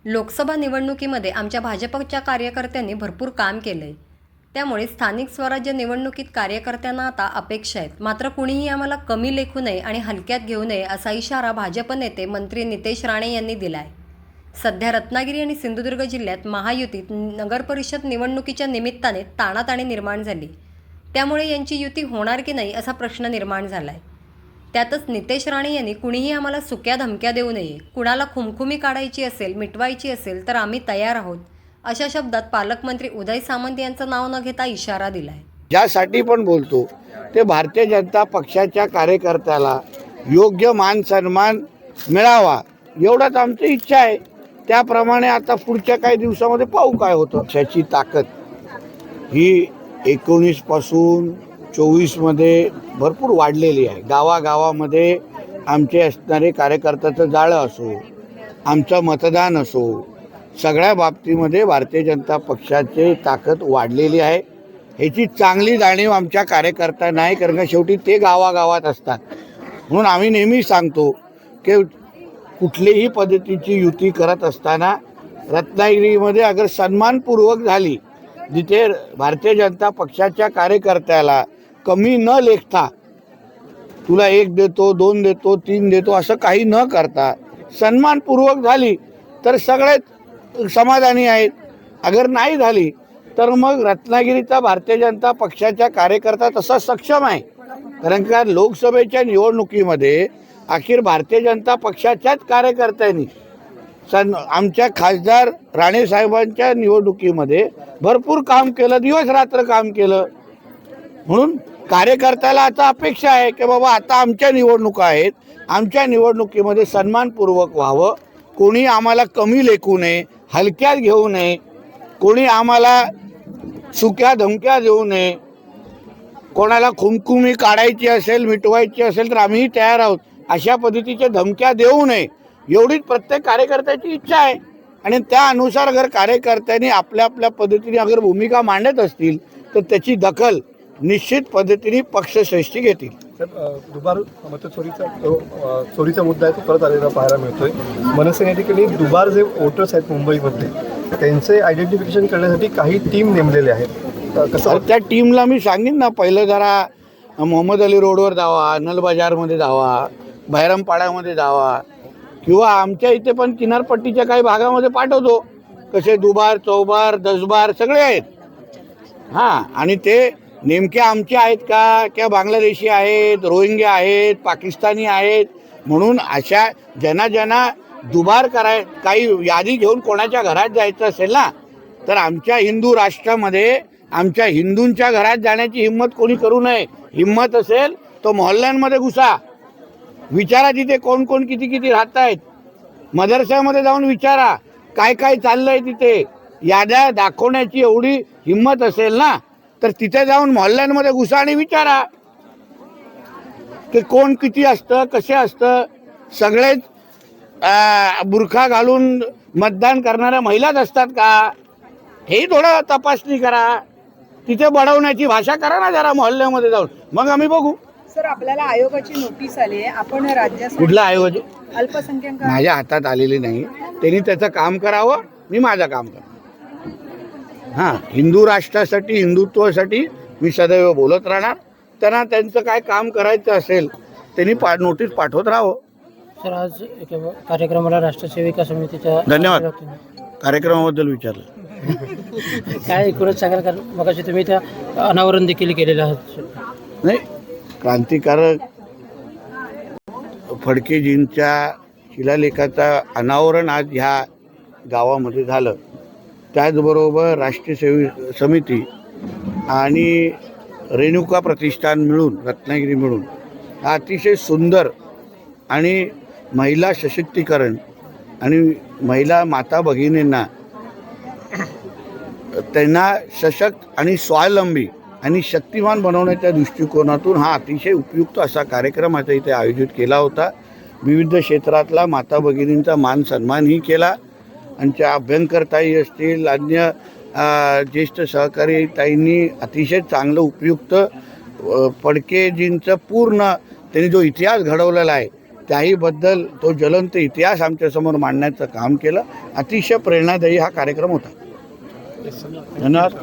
लोकसभा निवडणुकीमध्ये आमच्या भाजपच्या कार्यकर्त्यांनी भरपूर काम केलंय. त्यामुळे स्थानिक स्वराज्य निवडणुकीत कार्यकर्त्यांना आता अपेक्षा आहेत. मात्र कुणीही आम्हाला कमी लेखू नये आणि हलक्यात घेऊ नये असा इशारा भाजप नेते मंत्री नितेश राणे यांनी दिलाय. सध्या रत्नागिरी आणि सिंधुदुर्ग जिल्ह्यात महायुतीत नगरपरिषद निवडणुकीच्या निमित्ताने ताणाताणी निर्माण झाली. त्यामुळे यांची युती होणार की नाही असा प्रश्न निर्माण झालाय. त्यातच नितेश राणे यांनी कुणीही आम्हाला सुक्या धमक्या देऊ नये, कुणाला खुमखुमी काढायची असेल, मिटवायची असेल तर आम्ही तयार आहोत अशा शब्दात पालकमंत्री उदय सामंत यांचं नाव न घेता इशारा दिलाय. ज्यासाठी पण बोलतो ते भारतीय जनता पक्षाच्या कार्यकर्त्याला योग्य मान सन्मान मिळावा एवढंच आमची इच्छा आहे. त्याप्रमाणे आता पुढच्या काही दिवसामध्ये पाहू काय होतं. पक्षाची ताकद ही 19 पासून 24 मध्ये भरपूर वाढलेली आहे. गावागावामध्ये आमचे असणारे कार्यकर्त्याचं जाळं असो, आमचं मतदान असो, सगळ्या बाबतीमध्ये भारतीय जनता पक्षाची ताकद वाढलेली आहे. ह्याची चांगली जाणीव आमच्या कार्यकर्त्यांना आहे, कारण का शेवटी ते गावागावात असतात. म्हणून आम्ही नेहमी सांगतो की कुठलीही पद्धतीची युती करत असताना रत्नागिरीमध्ये अगर सन्मानपूर्वक झाली, जिथे भारतीय जनता पक्षाच्या कार्यकर्त्याला कमी न लेखता तुला 1 देतो, 2 देतो, 3 देतो असं काही न करता सन्मानपूर्वक झाली तर सगळेच समाधानी आहेत. अगर नाही झाली तर मग रत्नागिरीचा भारतीय जनता पक्षाच्या कार्यकर्ता तसा सक्षम आहे. कारण का लोकसभेच्या निवडणुकीमध्ये अखेर भारतीय जनता पक्षाच्याच कार्यकर्त्यांनी आमच्या खासदार राणे साहेबांच्या निवडणुकीमध्ये भरपूर काम केलं, दिवस रात्र काम केलं. म्हणून कार्यकर्त्याला आता अपेक्षा आहे की बाबा आता आमच्या निवडणुका आहेत, आमच्या निवडणुकीमध्ये सन्मानपूर्वक व्हावं, कोणी आम्हाला कमी लेखू नये, हलक्यात घेऊ नये, कोणी आम्हाला सुक्या धमक्या देऊ नये, कोणाला खुमखुमी काढायची असेल, मिटवायची असेल तर आम्हीही तयार आहोत अशा पद्धतीच्या धमक्या देऊ नये एवढीच प्रत्येक कार्यकर्त्याची इच्छा आहे. आणि त्या अनुसार अगर कार्यकर्त्यांनी आपल्या आपल्या पद्धतीने अगर भूमिका मांडत असतील तर त्याची दखल निश्चित पद्धतीने पक्षश्रेष्ठी घेतील. दुबार चोरीचा मुद्दा आहे तो परत आलेला पाहायला मिळतोय. मनसेने ठिकाणी दुबार जे वोटर्स आहेत मुंबईमध्ये त्यांचे आयडेंटिफिकेशन करण्यासाठी काही टीम नेमलेले आहेत. कसं त्या टीमला मी सांगेन ना, पहिलं जरा मोहम्मद अली रोडवर जावा, नल बाजारमध्ये जावा, बहिरमपाड्यामध्ये जावा, किंवा आमच्या इथे पण किनारपट्टीच्या काही भागामध्ये पाठवतो. कसे दुबार, चौबार, 10 बार सगळे आहेत. हां, आणि ते नेमके आमचे आहेत का किंवा बांगलादेशी आहेत, रोहिंग्या आहेत, पाकिस्तानी आहेत. म्हणून अशा ज्यांना दुबार काही यादी घेऊन कोणाच्या घरात जायचं असेल ना तर आमच्या हिंदू राष्ट्रामध्ये आमच्या हिंदूंच्या घरात जाण्याची हिंमत कोणी करू नये. हिंमत असेल तो मोहल्ल्यांमध्ये घुसा, विचारा तिथे कोण कोण किती किती राहत आहेत. मदरशामध्ये जाऊन विचारा काय काय चाललंय तिथे. याद्या दाखवण्याची एवढी हिंमत असेल ना तर तिथे जाऊन मोहल्ल्यांमध्ये घुसा आणि विचारा की कोण किती असतं, कसे असतं. सगळेच बुरखा घालून मतदान करणाऱ्या महिलाच असतात का हेही थोडं तपासणी करा. तिथे बडवण्याची भाषा करा ना जरा मोहल्ल्यामध्ये जाऊन, मग आम्ही बघू. सर, आपल्याला आयोगाची नोटीस आली आहे. आपण राज्यासाठी कुठला आयोग? अल्पसंख्याक माझ्या हातात आलेली नाही. त्यांनी त्याचं काम करावं, मी माझं काम करतो. हां, हिंदू राष्ट्रासाठी, हिंदुत्वासाठी मी सदैव बोलत राहणार. त्यांना त्यांचं काय काम करायचं असेल त्यांनी नोटीस पाठवत राहावं. सर, आज कार्यक्रमाला राष्ट्रसेविका समितीच्या धन्यवाद. कार्यक्रमाबद्दल विचारलं काय एकूणच सांगाल, कारण मगाशी तुम्ही त्या अनावरण देखील केलेलं आहात. नाही, क्रांतिकारक फडकेजींच्या शिलालेखाचं अनावरण आज ह्या गावामध्ये झालं. त्याचबरोबर राष्ट्रीय समिती आणि रेणुका प्रतिष्ठान मिळून, रत्नागिरी मिळून हा अतिशय सुंदर आणि महिला सशक्तीकरण आणि महिला माता भगिनींना त्यांना सशक्त आणि स्वावलंबी आणि शक्तिमान बनवण्याच्या दृष्टिकोनातून हा अतिशय उपयुक्त असा कार्यक्रम आता इथे आयोजित केला होता. विविध क्षेत्रातला माता भगिनींचा मान सन्मानही केला. आमच्या अभ्यंकरताई असतील, अन्य ज्येष्ठ सहकारी ताईंनी अतिशय चांगलं उपयुक्त फडकेजींचं पूर्ण त्यांनी जो इतिहास घडवलेला आहे त्याहीबद्दल तो ज्वलंत इतिहास आमच्यासमोर मांडण्याचं काम केलं. अतिशय प्रेरणादायी हा कार्यक्रम होता. धन्यवाद.